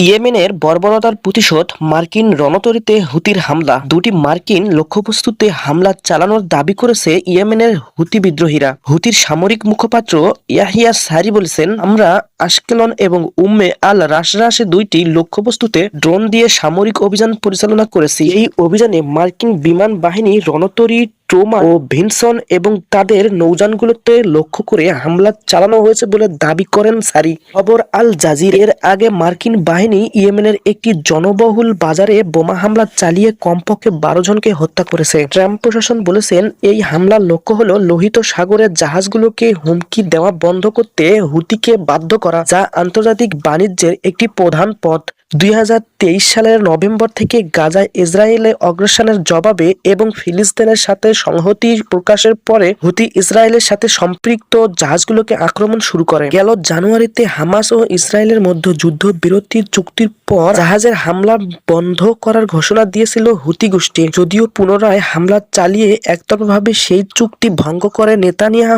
ইয়েমেনের বর্বরতার প্রতিশোধ, মার্কিন রণতরীতে হুতির হামলা। দুটি মার্কিন লক্ষ্যবস্তুতে হামলা চালানোর দাবি করেছে ইয়েমেনের হুতি বিদ্রোহীরা। হুতির সামরিক মুখপাত্র ইয়াহিয়া সারি বলেছেন, আমরা আশকেলন এবং উম্মে আল রাশরাশে দুইটি লক্ষ্যবস্তুতে ড্রোন দিয়ে সামরিক অভিযান পরিচালনা করেছি। এই অভিযানে মার্কিন বিমান বাহিনী রণতরী, ট্রোমা ও ভিনসন এবং তাদের নৌযানগুলোতে লক্ষ্য করে হামলা চালানো হয়েছে বলে দাবি করেন সারি। খবর আল জাজির। এর আগে মার্কিন বাহিনী ইয়েমেনের একটি জনবহুল বাজারে বোমা হামলা চালিয়ে কমপক্ষে 12 জনকে হত্যা করেছে। ট্রাম্প প্রশাসন বলেছেন, এই হামলার লক্ষ্য হলো লোহিত সাগরের জাহাজগুলোকে হুমকি দেওয়া বন্ধ করতে হুতিকে বাধ্য করা, যা আন্তর্জাতিক বাণিজ্যের একটি প্রধান পথ। 2023 সালের নভেম্বর থেকে গাজায় ইসরায়েলে অগ্রাসনের জবাবে এবং ফিলিস্তিনের সাথে সংহতি প্রকাশের পরে হুতি ইসরায়েলের সাথে সম্পৃক্ত জাহাজগুলোকে আক্রমণ শুরু করে। গেল জানুয়ারিতে হামাস ও ইসরায়েলের মধ্যে যুদ্ধবিরতি চুক্তির পর জাহাজের হামলা বন্ধ করার ঘোষণা দিয়েছিল হুতি গোষ্ঠী। যদিও পুনরায় হামলা চালিয়ে একতরফাভাবে সেই চুক্তি ভঙ্গ করে নেতানিয়াহু